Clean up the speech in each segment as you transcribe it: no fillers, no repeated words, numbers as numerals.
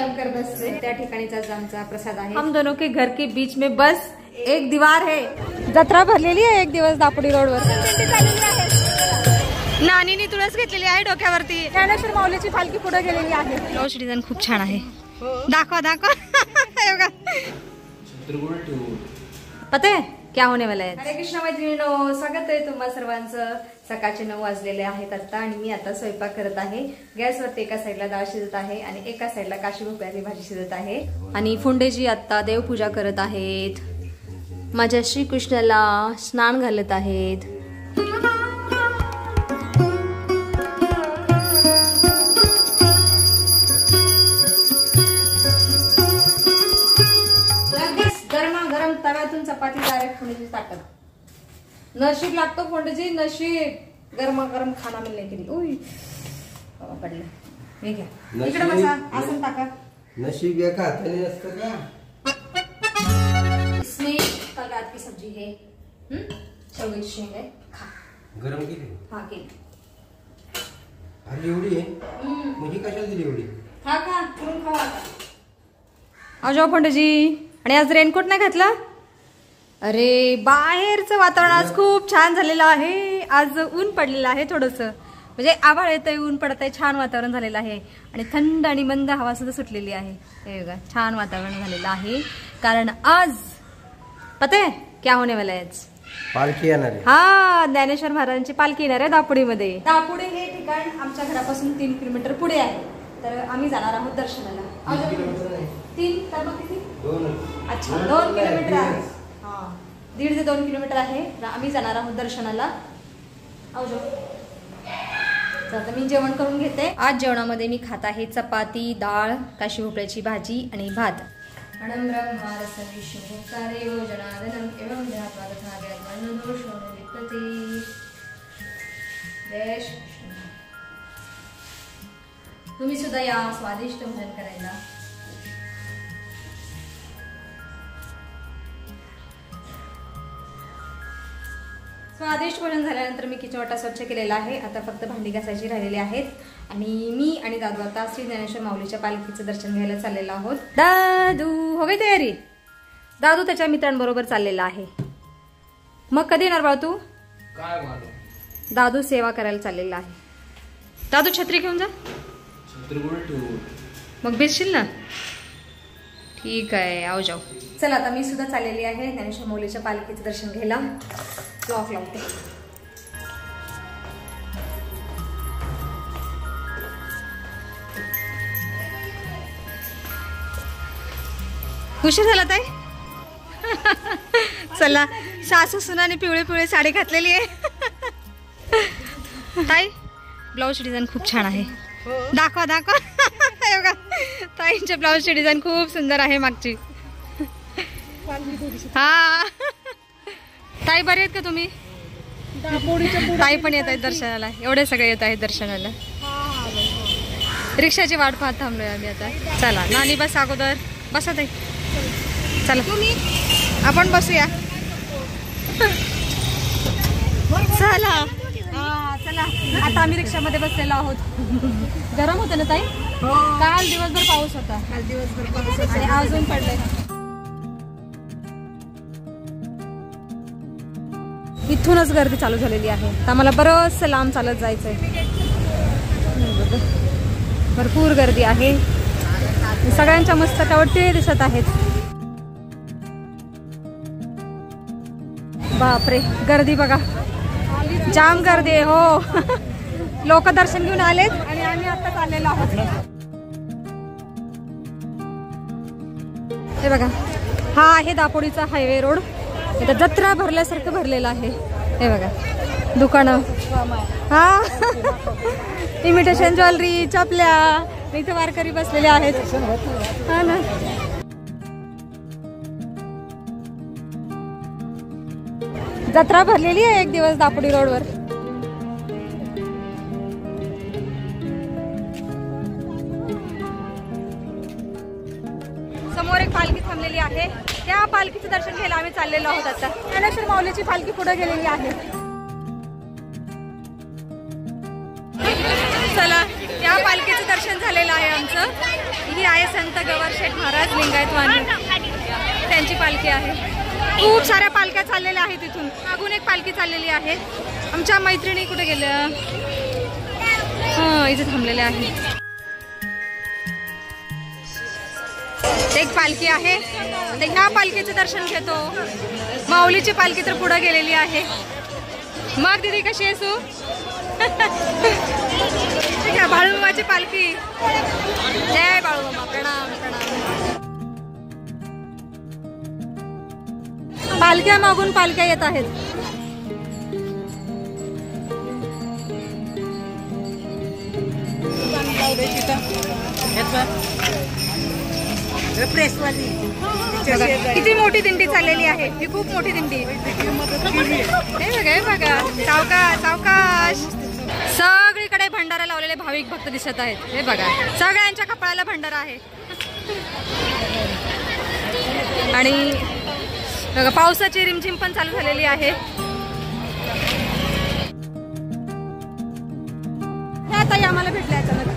स्वागत करत असते त्या ठिकाणीचाच आमचा प्रसाद आहे। हम दोनों के घर के बीच में बस एक दीवार है। जत्रा भरलेली आहे एक दिवस दापोडी रोडवर। नानीने तुळस घेतलेली आहे डोक्यावरती। ज्ञानेश्वर माऊलीची पालखी पुढे गेलेली आहे। ब्लाउज डिझाइन खूप छान आहे। दाखवा दाखवा पता है क्या होने वाला है। हरे कृष्ण मैत्रिणींनो, स्वागत आहे तुम्हा सर्वांचं। सकाळचे 9 वाजलेले आहेत आता आणि मी आता स्वयंपाक करत आहे। गॅसवरती एका साईडला डाळ शिजत आहे आणि एका साईडला काशी भोपळ्याची भाजी शिजत आहे आणि फुंडेजी आता देवपूजा करत आहेत। माझ्या श्रीकृष्णाला स्नान घालत आहेत। चपाती डायरेक्ट फुंडेजी ताकत नशीब लागतो। फुंडेजी नशीब गरमा गरम खाना मिलने के लिए। उई बाबा पडलं हे घ्या इकडे बसा आसन टाका। नशीब एका हाताने असतं का। इसमें कल रात की सब्जी है शेवग्याची शेंग है खा। गरम केली हां केली। अरे एवढी आहे मुझे कशाला दिली एवढी। खा खा करून खावा। आजो फुंडेजी आणि आज रेनकोट नाही घातला। अरे बाहेरचं वातावरण आज खूप छान झालेलं आहे। आज ऊन पडलेलं आहे थोडंसं, म्हणजे आभाळ येतंय ऊन पडत आहे, छान वातावरण झालेलं आहे आणि थंड आणि मंद हवा सुद्धा सुटलेली आहे। हे बघा छान वातावरण झालेलं आहे कारण आज पता है क्या होने वाला है। पालखी येणार आहे। हा ज्ञानेश्वर महाराजांची पालखी येणार आहे दापोडीमध्ये। दापोडी हे ठिकाण आमच्या घरापासून 3 किलोमीटर पुढे आहे, तर आम्ही जाणार आहोत दर्शनाला। 3 तर मग किती 2 अच्छा 2 किलोमीटर आहे। 1.5 ते 2 किलोमीटर आहे। आम्ही जाणार आहोत दर्शनाला। आवजो आता मी जेवण करून घेते। आज जेवणामध्ये मी खात आहे चपाती, डाळ, काशी भोपळ्याची भाजी आणि भात। अणम ब्रह्मा रसं विष्णु कार्यो जनार्दनम एवं ध्यात्वा तथा ज्ञान दोषो निवृत्ते। जय श्री कृष्ण। तुम्ही सुद्धा या स्वादिष्ट भोजन करायला। स्वादिष्ट भोजन झाल्यानंतर मी किचन वाटा स्वच्छ केलेला आहे। आता फक्त भांडी घासायची राहिलेली आहेत आणि मी आणि दादू आता श्री ज्ञानेश्वर माऊलीच्या पालखीचं दर्शन घ्यायला चाललेलो आहोत। दादू हो गई तयारी। दादू त्याच्या मित्रांबरोबर चाललेला आहे। मग कधी येणार बाळा तू। काय मालूम। दादू सेवा करायला चाललेला आहे। दादू छत्री घेऊन जा। छत्री कुठे ठेवू मग भेटशील ना। ठीक आहे आओ जाओ। चला आता मी सुद्धा चाललेली आहे ज्ञानेश्वर माऊलीच्या पालखीचं दर्शन घ्यायला। क्लॉक लावते। उशीर झाला ताई। चला सासू सुनाने पिवळे पिवळे साडी घातलेली आहे। ताई ब्लाउज डिझाइन खूप छान आहे। दाखवा दाखवा बघा ताईंचे ब्लाउजची डिझाइन खूप सुंदर आहे मागची। हा ताई बरे आहेत का तुम्ही। ताई पण येत आहेत दर्शनाला। एवढे सगळे येत आहेत दर्शनाला। रिक्षाची वाट पाहत थांबलोय आम्ही आता। चला नानी बस अगोदर बसा ताई। चला तुम्ही आपण बसूया। चला चला आता आम्ही रिक्षामध्ये बसलेलो आहोत। गरम होतं ना ताई। काल दिवसभर पाऊस होता। काल दिवसभर पाऊस होता आणि आज ऊन पडलंय। इथूनच गर्दी चालू झालेली आहे। तर आम्हाला बरंच लांब चालत जायचंय। भरपूर गर्दी आहे। सगळ्यांच्या मस्तकावर टिळे दिसत आहेत। बापरे गर्दी बघा जाम गर्दी आहे। हो लोक दर्शन घेऊन आलेत आणि आम्ही आता चाललेलो आहोत। हे बघा हा आहे दापोडीचा हायवे रोड। इथं जत्रा भरल्यासारखं भरलेलं आहे। हे बघा दुकानं हा इमिटेशन ज्वेलरी चपल्या इथे वारकरी बसलेले आहेत। हा ना जत्रा भरलेली आहे एक दिवस दापोडी रोडवर। समोर एक पालखी थांबलेली आहे। त्या पालखीचं दर्शन घ्यायला आम्ही चाललेलो आहोत आता। ज्ञानेश्वर माऊलीची पालखी पुढे गेलेली आहे। चला या पालखीचं दर्शन झालेलं आहे आमचं. ही आहे संत गवारशेठ महाराज लिंगायत वाणी, त्यांची पालखी आहे. खूप साऱ्या पालख्या चाललेल्या आहेत तिथून. मागून एक पालखी चाललेली आहे. आमच्या मैत्रिणी कुठे गेल्या? इथे थांबलेल्या आहेत. एक पालखी आहे. ह्या पालखीचं दर्शन घेतो. माऊलीची पालखी तर पुढे गेलेली आहे. मग दीदी कशी आहे तू? ठीक आहे. बाळूमामाची पालखी. जय बाळूमामा. प्रणाम प्रणाम. पालख्या मागून पालख्या येत आहेत. किती मोठी दिंडी चाललेली आहे. ही खूप मोठी दिंडी. हे बघा सावकाश सावकाश. सगळीकडे भंडारा लावलेले भाविक भक्त दिसत आहेत. हे बघा सगळ्यांच्या कपाळाला भंडारा आहे. आणि बघा पावसाची रिमझिम पण चालू झालेली आहे. आता आम्हाला भेटल्या अचानक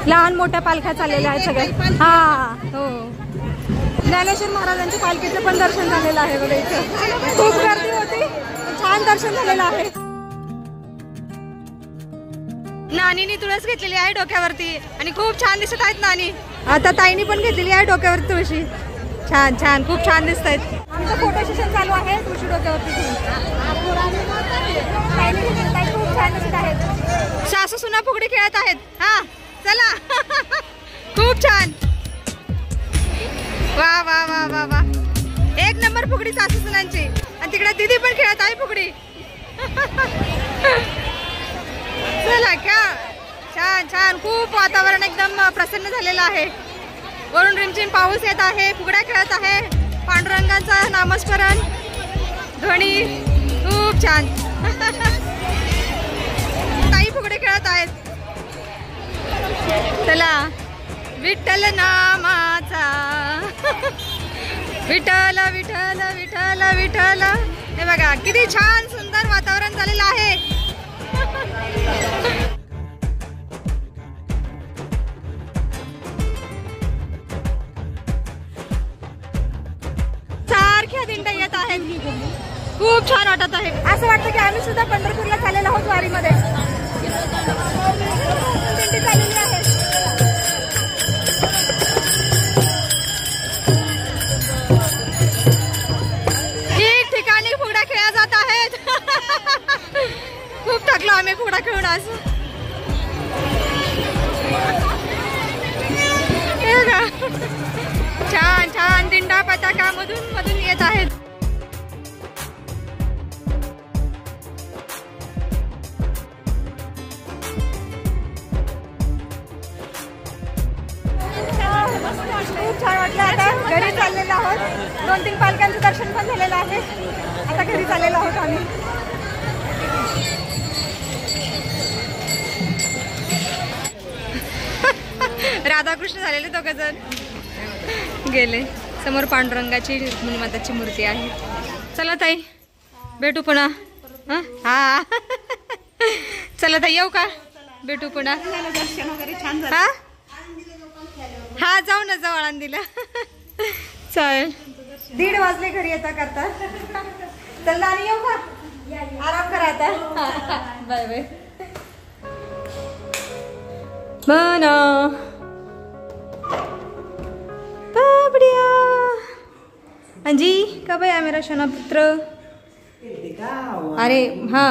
लहान मोठ्या पालख्या चाललेल्या आहेत सगळ्या. हा हो. ज्ञानेश्वर महाराजांच्या पालखीचं पण दर्शन झालेलं आहे बघा. इथं खूप गर्दी होती. छान दर्शन झालेलं आहे. नानीनी तुळस घेतलेली आहे डोक्यावरती आणि खूप छान दिसत आहेत नानी. आता ताईनी पण घेतलेली आहे डोक्यावरती तुळशी. छान छान खूप छान दिसत आहेत. आमचं फोटो सेशन चालू आहे तुळशी डोक्यावरती. खूप छान दिसत आहेत. सासू सुना फुगडी खेळत आहेत. हा चला. खूप छान. वा वा वा वा वा. एक नंबर फुगडी सासू सुनांची. आणि तिकडे दीदी पण खेळत आहे फुगडी. चला क्या छान छान. खूप वातावरण एकदम प्रसन्न झालेलं आहे. वरून रिमझिम पाऊस येत आहे. फुगड्या खेळत आहे. पांडुरंगाचा नामस्मरण ध्वनी. खूप छान. ताई फुगडे खेळत आहेत. चला. विठ्ठल नामाचा विठ्ठल विठ्ठल विठ्ठल विठ्ठल. हे बघा किती छान सुंदर वातावरण झालेलं आहे. सारख्या दिंड्या येत आहेत. खूप छान वाटत आहे. असं वाटतं की आम्ही सुद्धा पंढरपूरला चाललेलो आहोत वारीमध्ये. दिंडी चाललेली आहे. ठिकठिकाणी फुगड्या खेळल्या जात आहेत. खूप थकलो आम्ही फुगडा खेळून आज. छान छान दिंडा पताका मधून मधून येत आहेत. खूप छान वाटलं. आता घरी चाललेलो आहोत. 2-3 पालख्यांचं दर्शन पण झालेलं आहे. आता घरी चाललेलो आहोत आम्ही. राधाकृष्ण झालेले दोघं जण गेले. समोर पांडुरंगाची रुक्मिणीमाताची मूर्ती आहे. चला ताई भेटू पुन्हा. हा चला ताई येऊ का? भेटू पुन्हा. हा हा जाऊ ना जाऊ आळंदीला. चालेल. 1:30 वाजले घरी येता करता. चल आणि येऊ का? आराम करा आता. Bye bye. बना बाबडिया. अंजी कब आया मेरा शोना पुत्र? अरे हा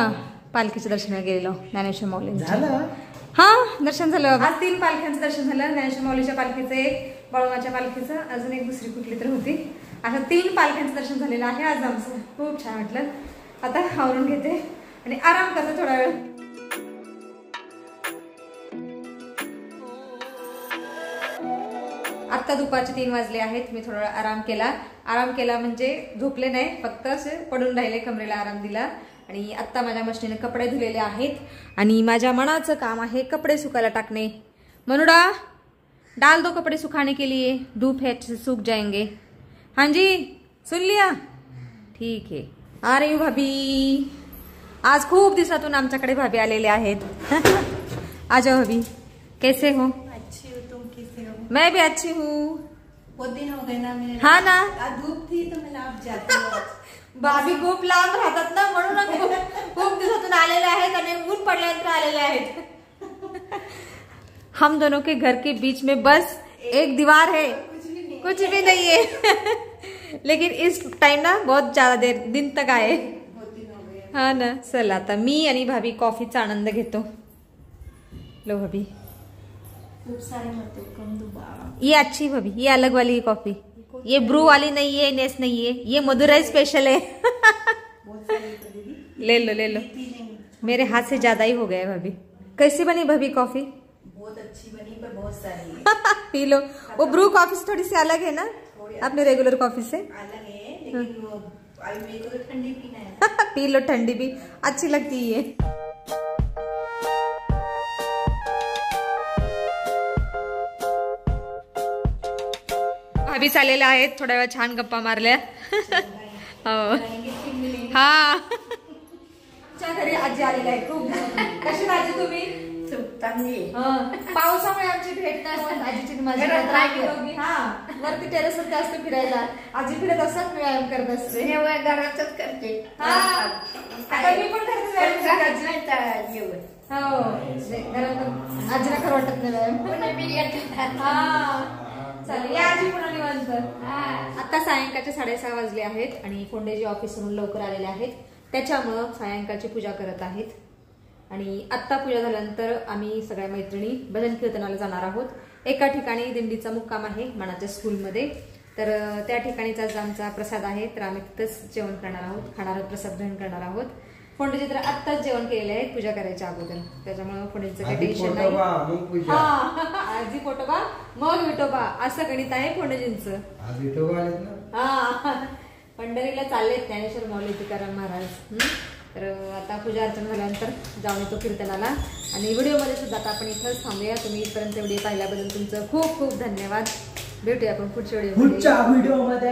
पालखीच्या दर्शनाला गेलेलो ज्ञानेश्वर माऊलींचं. हा दर्शन झालं. आज 3 पालख्यांचं दर्शन झालं. ज्ञानेश्वर माऊलीच्या पालखीचं, एक बाळूमाच्या पालखीचं, अजून एक दुसरी कुठली तर होती. अशा 3 पालख्यांचं दर्शन झालेलं आहे आज आमचं. खूप छान वाटलं. आता आवरून घेते आणि आराम करते थोडा वेळ. आत्ता दुपारचे 3 वाजले आहेत. मी थोडा आराम केला. आराम केला म्हणजे झोपले नाही, फक्त असे पडून राहिले, कमरेला आराम दिला. आणि आत्ता माझ्या मशीने कपडे धुलेले आहेत आणि माझ्या मनाचं काम आहे कपडे सुकायला टाकणे. मनुडा डाल दो कपड़े सुखाने के लिए, धूप है अच्छे से सूख जाएंगे. हाँ जी सुन लिया? ठीक है. आ रही हूँ भाभी, आज खूप दिवसातून आमच्याकडे भाभी आलेले आहेत. आ जाओ भाभी, कैसे हो? अच्छी हो, तुम कैसे हो? मैं भी अच्छी हूँ. बहुत दिन हो गए ना मेरे. हाँ ना, आज धूप थी तो मैं आप जाती हूँ. भाभी खूप लांब राहतात ना, म्हणून खूप दिवसातून आलेले आहेत आणि ऊन पडल्यानंतर आलेले आहेत. हम दोनों के घर के बीच में बस एक दीवार है, कुछ भी नहीं है. लेकिन इस टाइम ना बहुत ज्यादा दिन तक आए. बहुत दिन हो गए. हा ना. चला आता मी आणि भाभी कॉफीचा आनंद घेतो. लो भाभी, खूप सारे मत कम दुबा. ये अच्छी भाभी, ये अलग वाली है कॉफी. ये ब्रू वाली नहीं है, नेस नहीं है, ये मदुराई स्पेशल है. बहुत सारे तो दीदी. ले लो ले लो, पी लेंगे. मेरे हाथ से ज्यादा ही हो गया है भाभी. कैसी बनी भाभी कॉफी? बहुत अच्छी बनी पर बहुत सारी है. P low. वो ब्रू कॉफी से थोड़ी सी अलग है ना अपने रेगुलर कॉफी से. अलग है लेकिन वो अभी मेरे को तो ठंडी पीना है. पी लो, ठंडी भी अच्छी लगती है. भाभी चाललेल्या आहेत, थोड्या वेळ छान गप्पा मारल्या. हो हा. आमच्या घरी आजी आलेली आहे खूप. कशी आजी तुम्ही? चांगली. पावसामुळे आमची भेट नाही होत आजीची आणि माझी. घरात नाही दोघी, हा, वरती टेरेसवर जास्त फिरायला. आजी फिरत असतात, मी व्यायाम करत असते. हे वय घरातच करते. हा. आता मी पण करते व्यायाम करते आजी. जेवण. हो, घरात आजीला खरं वाटत नाही व्यायाम. हा. चालेल, या आजी पुन्हा निवांत. आता सायंकाळचे 6:30 वाजले आहेत आणि फोंडेजी ऑफिसवरून लवकर आलेले आहेत, त्याच्यामुळं सायंकाळची पूजा करत आहेत. आणि आत्ता पूजा झाल्यानंतर आम्ही सगळ्या मैत्रिणी भजन कीर्तनाला जाणार आहोत. एका ठिकाणी दिंडीचा मुक्काम आहे मनाच्या स्कूलमध्ये, तर त्या ठिकाणीच आज आमचा प्रसाद आहे, तर आम्ही तिथंच जेवण करणार आहोत, खाणार आहोत, प्रसाद ग्रहण करणार आहोत. फोंडेजी तर आत्ताच जेवण केलेले आहे पूजा करायच्या अगोदर, त्याच्यामुळे फोंडेजीचं काही टेन्शन नाही. हा, आधी पोटोबा मग विठोबा असं गणित आहे फोंडेजींचं. हा, पंढरीला चाललेत ज्ञानेश्वर माऊली तुकाराम महाराज. तर आता पूजा अर्चना झाल्यानंतर जाऊन येतो कीर्तनाला. आणि व्हिडिओमध्ये सुद्धा आता आपण इथंच थांबूया. तुम्ही इथपर्यंत व्हिडिओ पाहिल्याबद्दल तुमचं खूप खूप धन्यवाद. भेटूया आपण पुढच्या व्हिडिओमध्ये.